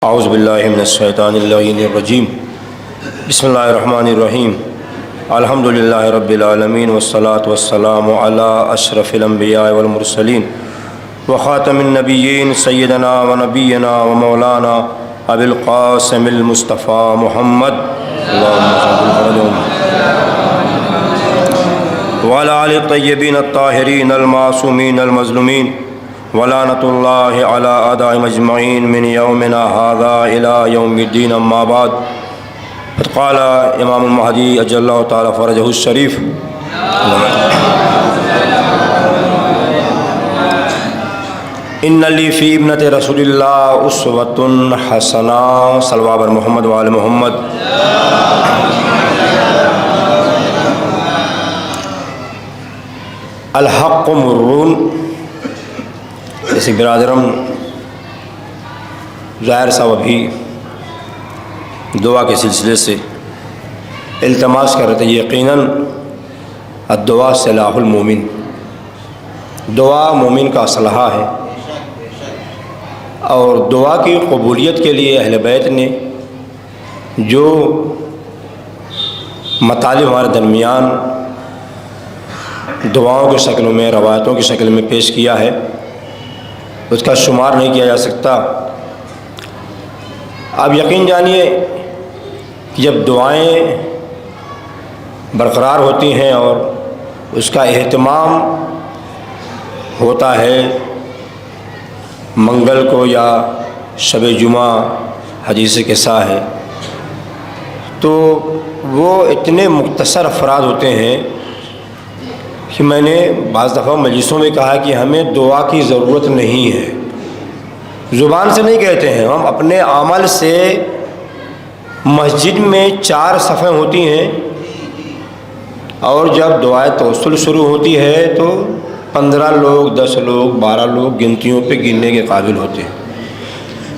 اعوذ باللہ من الشیطان اللعین الرجیم بسم اللہ الرحمن الرحیم الحمد للہ رب العالمین والصلاة والسلام علی اشرف الانبیاء والمرسلین وخاتم النبیین سیدنا و نبینا و مولانا ابی القاسم المصطفیٰ محمد وعلی آلہ الطیبین الطاہرین المعصومین المظلومین ولعنۃ اللہ علی اعدائهم اجمعین من یومنا ھذا الی یوم الدین اما بعد قد قال امام المہدی عجل اللہ تعالی فرجہ الشریف ان لی فی ابنۃ رسول اللہ اسوۃ حسنہ صلوات بر محمد وآل محمد۔ الحق مرون، جیسے برادرم ظاہر صاحب ابھی دعا کے سلسلے سے التماس کر رہے تھے، یقیناً الدعا سلاح المومن، دعا مومن کا اسلحہ ہے، اور دعا کی قبولیت کے لیے اہل بیت نے جو مطالب ہمارے درمیان دعاؤں کی شکل میں، روایتوں کی شکل میں پیش کیا ہے، اس کا شمار نہیں کیا جا سکتا۔ آپ یقین جانیے کہ جب دعائیں برقرار ہوتی ہیں اور اس کا اہتمام ہوتا ہے منگل کو یا شب جمعہ حدیث قصہ ہے، تو وہ اتنے مختصر افراد ہوتے ہیں کہ میں نے بعض دفعہ مجلسوں میں کہا کہ ہمیں دعا کی ضرورت نہیں ہے، زبان سے نہیں کہتے ہیں، ہم اپنے عمل سے مسجد میں 4 صفیں ہوتی ہیں اور جب دعائے توسل شروع ہوتی ہے تو 15 لوگ، 10 لوگ، 12 لوگ گنتیوں پہ گننے کے قابل ہوتے ہیں۔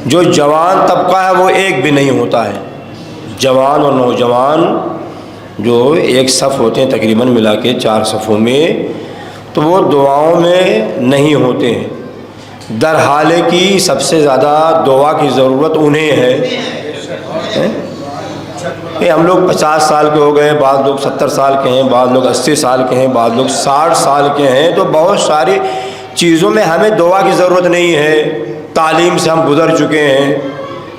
جو جوان طبقہ ہے وہ ایک بھی نہیں ہوتا ہے، جوان اور نوجوان جو ایک صف ہوتے ہیں تقریباً ملا کے 4 صفوں میں، تو وہ دعاؤں میں نہیں ہوتے ہیں، در حال کی سب سے زیادہ دعا کی ضرورت انہیں ہے۔ ہم لوگ 50 سال کے ہو گئے، بعض لوگ 70 سال کے ہیں، بعض لوگ 80 سال کے ہیں، بعض لوگ 60 سال کے ہیں، تو بہت ساری چیزوں میں ہمیں دعا کی ضرورت نہیں ہے۔ تعلیم سے ہم گزر چکے ہیں،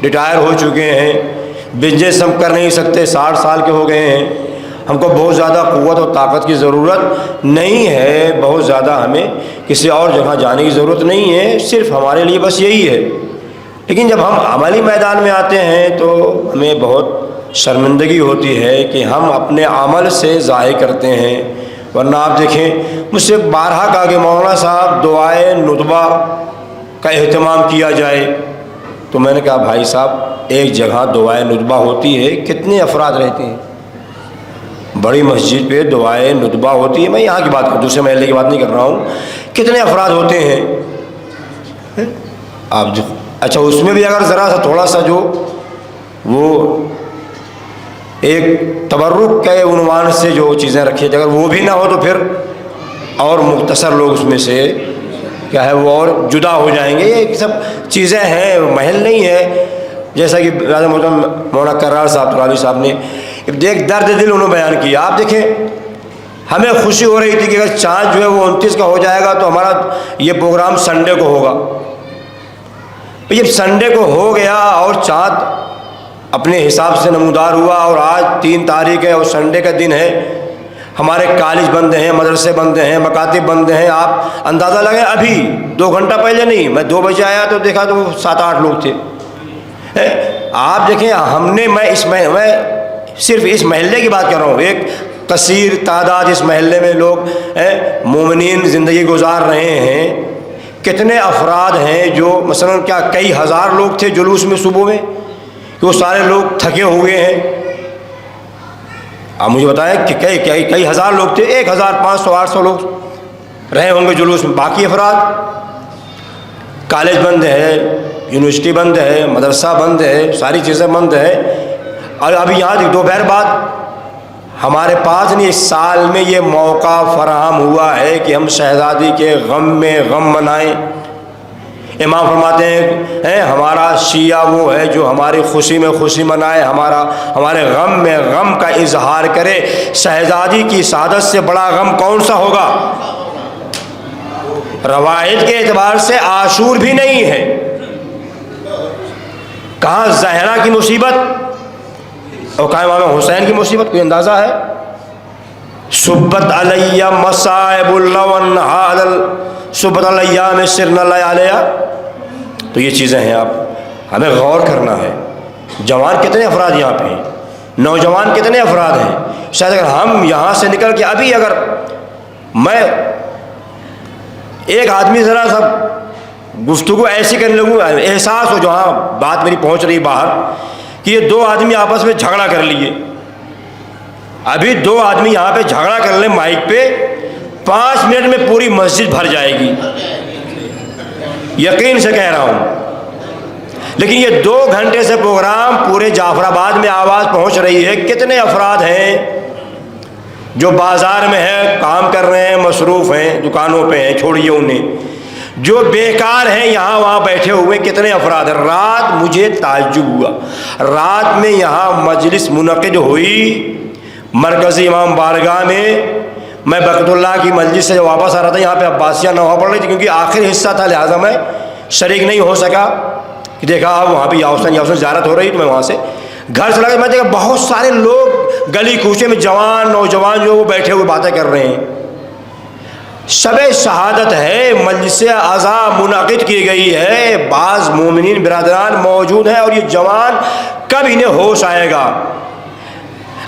ریٹائر ہو چکے ہیں، بزنس ہم کر نہیں سکتے، 60 سال کے ہو گئے ہیں، ہم کو بہت زیادہ قوت اور طاقت کی ضرورت نہیں ہے، بہت زیادہ ہمیں کسی اور جگہ جانے کی ضرورت نہیں ہے، صرف ہمارے لیے بس یہی ہے۔ لیکن جب ہم عملی میدان میں آتے ہیں تو ہمیں بہت شرمندگی ہوتی ہے کہ ہم اپنے عمل سے ضائع کرتے ہیں، ورنہ آپ دیکھیں مجھ سے بارہا کہا کہ مولانا صاحب دعائے ندبہ کا اہتمام کیا جائے، تو میں نے کہا بھائی صاحب ایک جگہ دعائے ندبہ ہوتی ہے، کتنے افراد رہتے ہیں؟ بڑی مسجد پہ دعائے ندبہ ہوتی ہے، میں یہاں کی بات کر، دوسرے محلے کی بات نہیں کر رہا ہوں، کتنے افراد ہوتے ہیں آپ جو، اچھا اس میں بھی اگر ذرا سا تھوڑا سا جو وہ ایک تبرک کے عنوان سے جو چیزیں رکھی اگر وہ بھی نہ ہو تو پھر اور مختصر لوگ اس میں سے کیا ہے وہ اور جدا ہو جائیں گے۔ یہ سب چیزیں ہیں، محل نہیں ہے، جیسا کہ راجہ محترم مولانا کرار صاحب ترابی صاحب نے ایک درد دل انہوں نے بیان کیا۔ آپ دیکھیں ہمیں خوشی ہو رہی تھی کہ اگر چاند جو ہے وہ 29 کا ہو جائے گا تو ہمارا یہ پروگرام سنڈے کو ہوگا، جب سنڈے کو ہو گیا اور چاند اپنے حساب سے نمودار ہوا اور آج 3 تاریخ ہے اور سنڈے کا دن ہے، ہمارے کالج بند ہیں، مدرسے بند ہیں، مکاتب بند ہیں، آپ اندازہ لگائیں ابھی 2 گھنٹہ پہلے نہیں، میں 2 بجے آیا تو دیکھا تو 7-8 لوگ تھے۔ آپ دیکھیں ہم نے میں صرف اس محلے کی بات کر رہا ہوں، ایک کثیر تعداد اس محلے میں لوگ مومنین زندگی گزار رہے ہیں، کتنے افراد ہیں جو مثلا کیا کئی ہزار لوگ تھے جلوس میں صبح میں، کہ وہ سارے لوگ تھکے ہوئے ہیں۔ آپ مجھے بتائیں کہ کئی ہزار لوگ تھے، 1500-800 لوگ رہے ہوں گے جلوس میں، باقی افراد کالج بند ہے، یونیورسٹی بند ہے، مدرسہ بند ہے، ساری چیزیں بند ہے۔ اور ابھی یہاں دوپہر بعد ہمارے پاس نہیں، اس سال میں یہ موقع فراہم ہوا ہے کہ ہم شہزادی کے غم میں غم منائیں، امام فرماتے ہیں ہمارا شیعہ وہ ہے جو ہماری خوشی میں خوشی منائے، ہمارے غم میں غم کا اظہار کرے۔ شہزادی کی سعادت سے بڑا غم کون سا ہوگا؟ روایت کے اعتبار سے عاشور بھی نہیں ہے، کہاں زہرا کی مصیبت اور کہاں امام حسین کی مصیبت، کوئی اندازہ ہے؟ سبت علی مصائب اللہ سبت الیام سرن اللہ علیہ۔ تو یہ چیزیں ہیں، آپ ہمیں غور کرنا ہے۔ جوان کتنے افراد یہاں پہ ہیں، نوجوان کتنے افراد ہیں؟ شاید اگر ہم یہاں سے نکل کے ابھی اگر میں ایک آدمی ذرا سا گفتگو ایسی کرنے لگوں، احساس ہو جہاں بات میری پہنچ رہی باہر کہ یہ دو آدمی آپس میں جھگڑا کر لیے، ابھی دو آدمی یہاں پہ جھگڑا کر لیں مائک پہ، 5 منٹ میں پوری مسجد بھر جائے گی، یقین سے کہہ رہا ہوں۔ لیکن یہ 2 گھنٹے سے پروگرام پورے جعفر آباد میں آواز پہنچ رہی ہے۔ کتنے افراد ہیں جو بازار میں ہیں، کام کر رہے ہیں، مصروف ہیں، دکانوں پہ ہیں، چھوڑیے انہیں، جو بیکار ہیں یہاں وہاں بیٹھے ہوئے کتنے افراد ہیں۔ رات مجھے تعجب ہوا، رات میں یہاں مجلس منعقد ہوئی مرکزی امام بارگاہ میں برکت اللہ کی مجلس سے واپس آ رہا تھا، یہاں پہ عباسیہ نوحہ پڑھ رہی تھی کیونکہ آخر حصہ تھا، لہٰذا میں شریک نہیں ہو سکا۔ دیکھا وہاں پہ یاوسن زیارت ہو رہی، تو میں وہاں سے گھر چلا گیا، میں دیکھا بہت سارے لوگ گلی کوچے میں جوان نوجوان جو وہ بیٹھے ہوئے باتیں کر رہے ہیں۔ شب شہادت ہے، مجلس عزا منعقد کی گئی ہے، بعض مومنین برادران موجود ہیں، اور یہ جوان کب انہیں ہوش آئے گا؟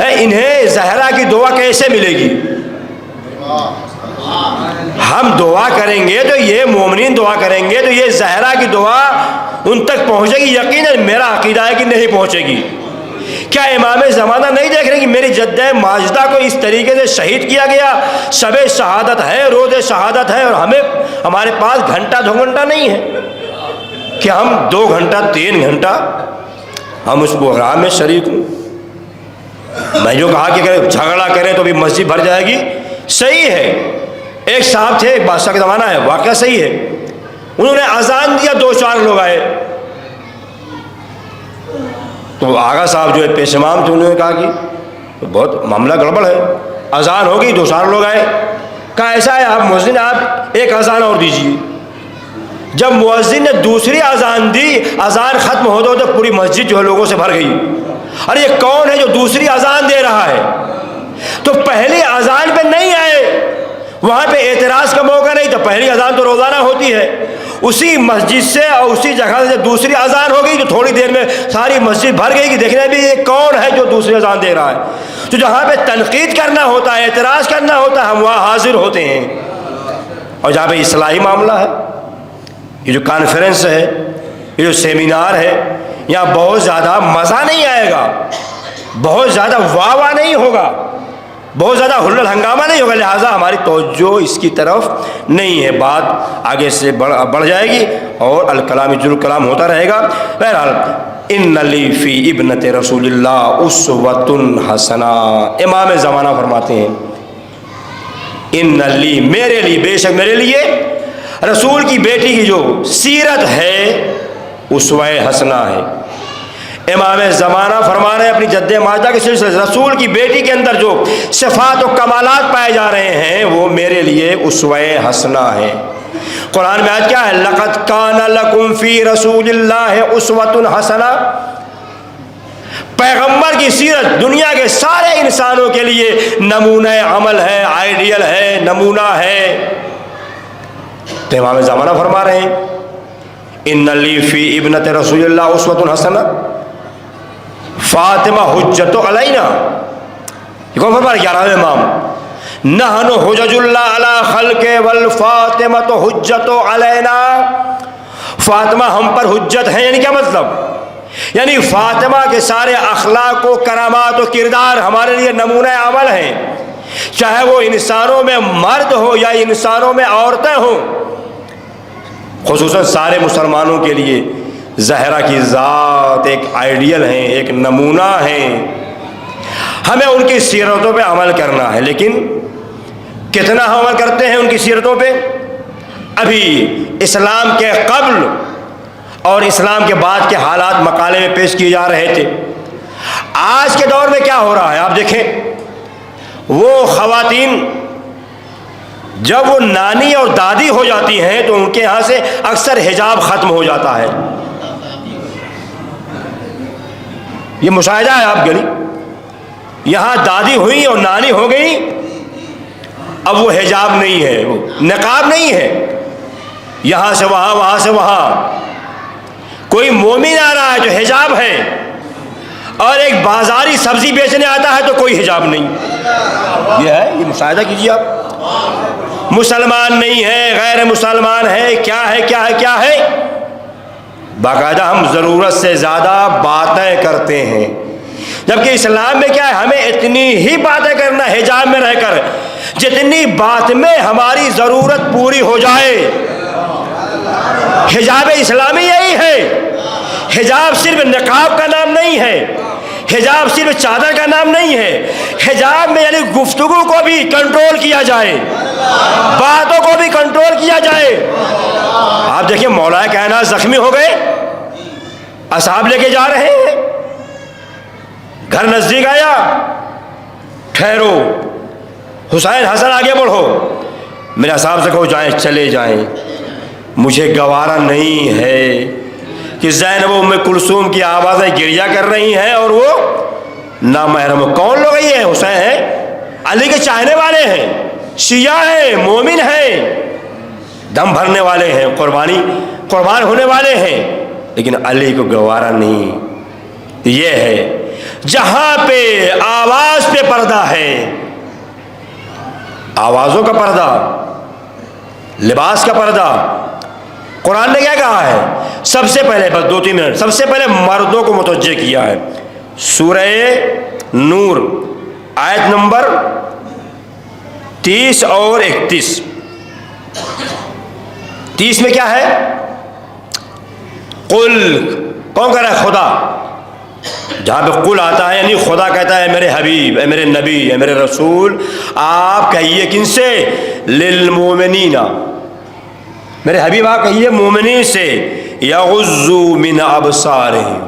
انہیں زہرا کی دعا کیسے ملے گی؟ ہم دعا کریں گے تو یہ مومنین دعا کریں گے تو یہ زہرا کی دعا ان تک پہنچے گی؟ یقیناً میرا عقیدہ ہے کہ نہیں پہنچے گی۔ کیا امام زمانہ نہیں دیکھ رہے کہ میری جدہ ماجدہ کو اس طریقے سے شہید کیا گیا؟ شب شہادت ہے، روز شہادت ہے، اور ہمارے پاس گھنٹہ 2 گھنٹہ نہیں ہے کہ ہم 2 گھنٹہ 3 گھنٹہ ہم اس پروگرام میں شریک ہوں۔ میں جو کہا کہ اگر جھگڑا کریں تو بھی مسجد بھر جائے گی، صحیح ہے۔ ایک صاحب تھے، ایک بادشاہ کا زمانہ ہے، واقعہ صحیح ہے، انہوں نے اذان دیا، 2-4 لوگ آئے، تو آغا صاحب جو ہے پیش امام تھے، انہوں نے کہا کہ بہت معاملہ گڑبڑ ہے، اذان ہوگی، 2-4 لوگ آئے، کہا ایسا ہے آپ مؤذن آپ ایک اذان اور دیجیے۔ جب مؤذن نے دوسری اذان دی، اذان ختم ہوتے ہوتے پوری مسجد جو ہے لوگوں سے بھر گئی۔ ارے یہ کون ہے جو دوسری اذان دے رہا ہے؟ تو پہلی اذان پہ نہیں آئے، وہاں پہ اعتراض کا موقع نہیں تھا، پہلی اذان تو روزانہ ہوتی ہے۔ اسی مسجد سے اور اسی جگہ سے دوسری اذان ہو گئی تو تھوڑی دیر میں ساری مسجد بھر گئی کہ دیکھنے بھی یہ کون ہے جو دوسری اذان دے رہا ہے۔ تو جہاں پہ تنقید کرنا ہوتا ہے، اعتراض کرنا ہوتا ہے، ہم وہاں حاضر ہوتے ہیں، اور جہاں پہ اصلاحی معاملہ ہے، یہ جو کانفرنس ہے، یہ جو سیمینار ہے، یہاں بہت زیادہ مزہ نہیں آئے گا، بہت زیادہ واہ نہیں ہوگا، بہت زیادہ ہلل ہنگامہ نہیں ہوگا، لہٰذا ہماری توجہ اس کی طرف نہیں ہے، بات آگے سے بڑھ جائے گی اور الکلام جل کلام ہوتا رہے گا۔ بہرحال ان لی فی ابنت رسول اللہ اسوۃ حسنہ، امام زمانہ فرماتے ہیں ان لی، میرے لیے، بے شک میرے لیے رسول کی بیٹی کی جو سیرت ہے اسوہ حسنہ ہے۔ امام زمانہ فرما رہے ہیں اپنی جد ماجدہ کے سلسلے سے رسول کی بیٹی کے اندر جو صفات و کمالات پائے جا رہے ہیں وہ میرے لیے اسوہ حسنہ ہے۔ قرآن میں آج کیا ہے؟ لقد کان لکم فی رسول اللہ اسوۃ حسنہ، پیغمبر کی سیرت دنیا کے سارے انسانوں کے لیے نمونہ عمل ہے، آئیڈیل ہے، نمونہ ہے۔ تو امام زمانہ فرما رہے ہیں ان لی فی ابنت رسول اللہ اسوۃ حسنہ، فاطمہ حجت علینا، یہ کون فرما رہے؟ 11ویں امام، نحن حجج اللہ علی خلق والفاطمہ حجت علینا، فاطمہ ہم پر حجت ہیں، یعنی کیا مطلب؟ یعنی فاطمہ کے سارے اخلاق و کرامات و کردار ہمارے لیے نمونہ عمل ہیں، چاہے وہ انسانوں میں مرد ہو یا انسانوں میں عورتیں ہوں، خصوصاً سارے مسلمانوں کے لیے زہرا کی ذات ایک آئیڈیل ہیں، ایک نمونہ ہیں، ہمیں ان کی سیرتوں پہ عمل کرنا ہے۔ لیکن کتنا ہم عمل کرتے ہیں ان کی سیرتوں پہ؟ ابھی اسلام کے قبل اور اسلام کے بعد کے حالات مقالے میں پیش کیے جا رہے تھے۔ آج کے دور میں کیا ہو رہا ہے آپ دیکھیں، وہ خواتین جب وہ نانی اور دادی ہو جاتی ہیں تو ان کے یہاں سے اکثر حجاب ختم ہو جاتا ہے۔ یہ مشاہدہ ہے آپ گلی، یہاں دادی ہوئی اور نانی ہو گئی، اب وہ حجاب نہیں ہے، وہ نقاب نہیں ہے، یہاں سے وہاں وہاں سے وہاں۔ کوئی مومن آ رہا ہے جو حجاب ہے، اور ایک بازاری سبزی بیچنے آتا ہے تو کوئی حجاب نہیں۔ یہ ہے، یہ مشاہدہ کیجیے آپ۔ مسلمان نہیں ہے، غیر مسلمان ہے، کیا ہے کیا ہے کیا ہے، باقاعدہ ہم ضرورت سے زیادہ باتیں کرتے ہیں، جبکہ اسلام میں کیا ہے، ہمیں اتنی ہی باتیں کرنا حجاب میں رہ کر جتنی بات میں ہماری ضرورت پوری ہو جائے۔ حجاب اسلامی یہی ہے۔ حجاب صرف نقاب کا نام نہیں ہے، حجاب صرف چادر کا نام نہیں ہے، حجاب میں یعنی گفتگو کو بھی کنٹرول کیا جائے، باتوں کو بھی کنٹرول کیا جائے۔ آپ دیکھیں مولا کائنات زخمی ہو گئے، اصحاب لے کے جا رہے ہیں، گھر نزدیک آیا، ٹھہرو حسین حسن آگے بڑھو، میرے اصحاب سے کہو جائیں، چلے جائیں، مجھے گوارا نہیں ہے کہ زینب ام کلثوم کی آوازیں گریہ کر رہی ہیں اور وہ نامحرم۔ کون لوگ یہ ہیں؟ حسین ہیں، علی کے چاہنے والے ہیں، شیعہ ہیں، مومن ہیں، دم بھرنے والے ہیں، قربان ہونے والے ہیں، لیکن علی کو گوارا نہیں۔ یہ ہے جہاں پہ آواز پہ پردہ ہے، آوازوں کا پردہ، لباس کا پردہ، قرآن نے کیا کہا ہے؟ سب سے پہلے بس 2-3 منٹ، سب سے پہلے مردوں کو متوجہ کیا ہے۔ سورہ نور آیت نمبر 30 اور 31۔ 30 میں کیا ہے؟ قل، کون کہہ رہا ہے؟ خدا۔ جہاں پہ قل آتا ہے یعنی خدا کہتا ہے میرے حبیب، اے میرے نبی، اے میرے رسول، آپ کہیے کن سے؟ للمومنین، میرے حبیب آپ کہیے مومنین سے، یغضوا من ابصارہم،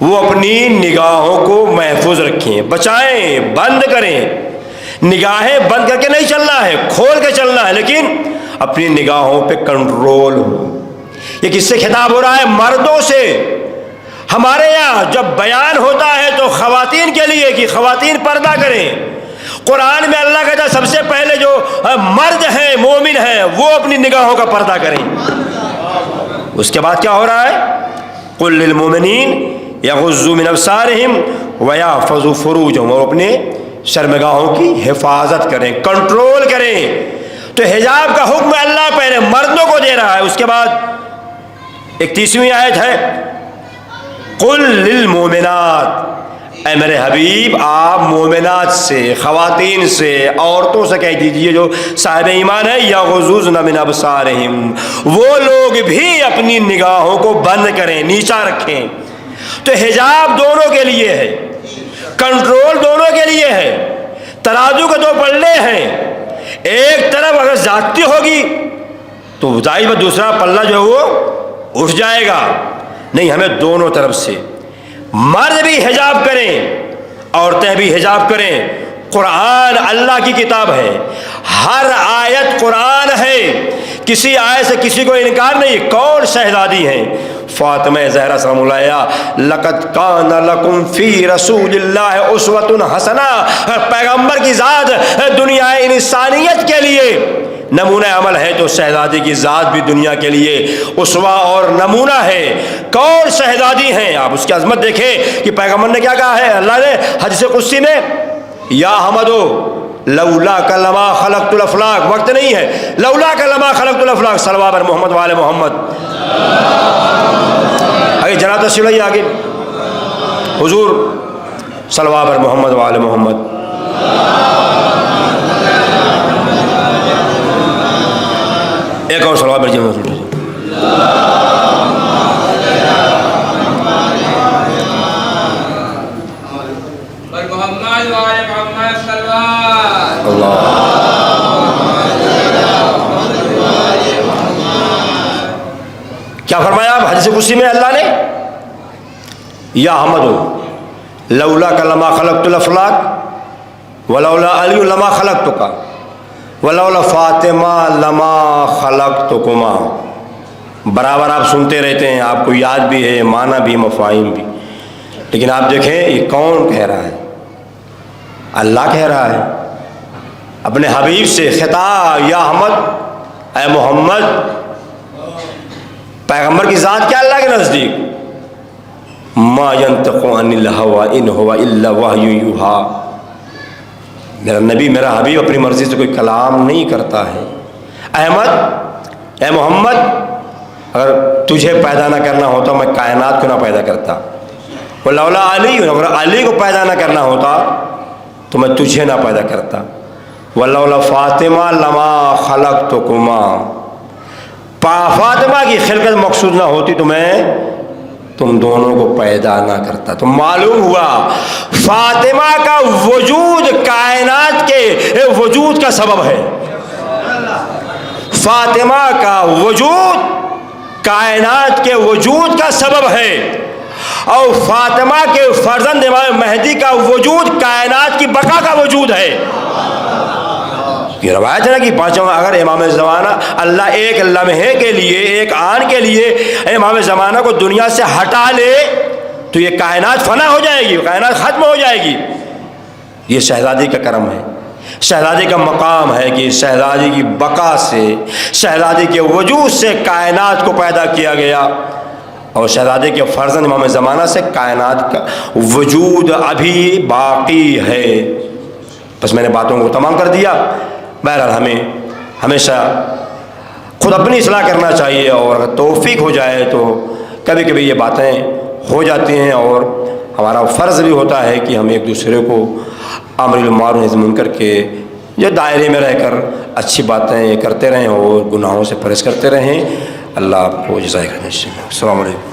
وہ اپنی نگاہوں کو محفوظ رکھیں، بچائیں، بند کریں۔ نگاہیں بند کر کے نہیں چلنا ہے، کھول کے چلنا ہے، لیکن اپنی نگاہوں پہ کنٹرول ہو۔ یہ کس سے خطاب ہو رہا ہے؟ مردوں سے۔ ہمارے یہاں جب بیان ہوتا ہے تو خواتین کے لیے کہ خواتین پردہ کریں۔ قرآن میں اللہ کہتا ہے سب سے پہلے جو مرد ہیں، مومن ہیں، وہ اپنی نگاہوں کا پردہ کریں۔ اس کے بعد کیا ہو رہا ہے؟ قل للمؤمنین یغضوا من ابصارہم ویحفظوا فروجہم، اور اپنے شرمگاہوں کی حفاظت کریں، کنٹرول کریں۔ تو حجاب کا حکم اللہ پہلے مردوں کو دے رہا ہے۔ اس کے بعد 31ویں آیت ہے، قل للمؤمنات، اے میرے حبیب آپ مومنات سے، خواتین سے، عورتوں سے کہہ دیجئے جو صاحب ایمان ہے، یغضضن من ابصارہم، وہ لوگ بھی اپنی نگاہوں کو بند کریں، نیچا رکھیں۔ تو حجاب دونوں کے لیے ہے، کنٹرول دونوں کے لیے ہے۔ ترازو کے 2 پلے ہیں، ایک طرف اگر زیادتی ہوگی تو ظاہر دوسرا پلہ جو ہے وہ اٹھ جائے گا۔ نہیں، ہمیں دونوں طرف سے، مرد بھی حجاب کریں، عورتیں بھی حجاب کریں۔ قرآن اللہ کی کتاب ہے، ہر آیت قرآن ہے، کسی آیت سے کسی کو انکار نہیں۔ کون شہزادی ہیں؟ فاطمہ زہرا سلام اللہ علیہا، لقد کان لکم فی رسول اللہ اسوۃ حسنہ، پیغمبر کی ذات دنیا انسانیت کے لیے نمونہ عمل ہے، تو شہزادی کی ذات بھی دنیا کے لیے اسوہ اور نمونہ ہے۔ کون شہزادی ہیں؟ آپ اس کی عظمت دیکھیں کہ پیغمبر نے کیا کہا ہے۔ اللہ نے حدیث قدسی میں، یا احمدو لولا کلما خلقت الافلاق، وقت نہیں ہے، لولا کلما خلقت الافلاق، صلوات بر محمد وآل محمد۔ آگے جناب تشریف لائیے، آگے حضور صلوات بر محمد وآل محمد۔ ایک اور صلوات بر محمد۔ اللہ اسی میں اللہ نے یا احمد لولا کا لما خلقت الافلاک ولولا علی لما خلقتک ولولا فاطمہ لما خلقتکما. برابر آپ سنتے رہتے ہیں، آپ کو یاد بھی ہے، معنی بھی، مفاہیم بھی، لیکن آپ دیکھیں یہ کون کہہ رہا ہے؟ اللہ کہہ رہا ہے اپنے حبیب سے خطاب، یا احمد، اے محمد. پیغمبر کی ذات کیا اللہ کے نزدیک؟ ما ينطق عن الهوى ان هو الا وحی یوحی. میرا نبی، میرا حبیب اپنی مرضی سے کوئی کلام نہیں کرتا ہے. احمد، اے محمد، اگر تجھے پیدا نہ کرنا ہوتا میں کائنات کو نہ پیدا کرتا. ولولا علی، اگر علی کو پیدا نہ کرنا ہوتا تو میں تجھے نہ پیدا کرتا. ولولا فاطمہ لما خلقتکما، فاطمہ کی خلقت مقصود نہ ہوتی تو میں تم دونوں کو پیدا نہ کرتا. تو معلوم ہوا فاطمہ کا وجود کائنات کے وجود کا سبب ہے. فاطمہ کا وجود کائنات کے وجود کا سبب ہے، اور فاطمہ کے فرزند امام مہدی کا وجود کائنات کی بقا کا وجود ہے. یہ روایت ہے نا کہ پانچوں، اگر امام زمانہ اللہ ایک لمحے کے لیے، ایک آن کے لیے امام زمانہ کو دنیا سے ہٹا لے تو یہ کائنات فنا ہو جائے گی، کائنات ختم ہو جائے گی. یہ شہزادی کا کرم ہے، شہزادی کا مقام ہے کہ شہزادی کی بقا سے، شہزادی کے وجود سے کائنات کو پیدا کیا گیا، اور شہزادی کے فرزند امام زمانہ سے کائنات کا وجود ابھی باقی ہے. بس میں نے باتوں کو تمام کر دیا. بہرحال ہمیں ہمیشہ خود اپنی اصلاح کرنا چاہیے، اور اگر توفیق ہو جائے تو کبھی کبھی یہ باتیں ہو جاتی ہیں، اور ہمارا فرض بھی ہوتا ہے کہ ہم ایک دوسرے کو امر بالمعروف نہی عن المنکر کے یہ دائرے میں رہ کر اچھی باتیں کرتے رہیں اور گناہوں سے پرہیز کرتے رہیں. اللہ آپ کو جزائے خیر. السلام علیکم.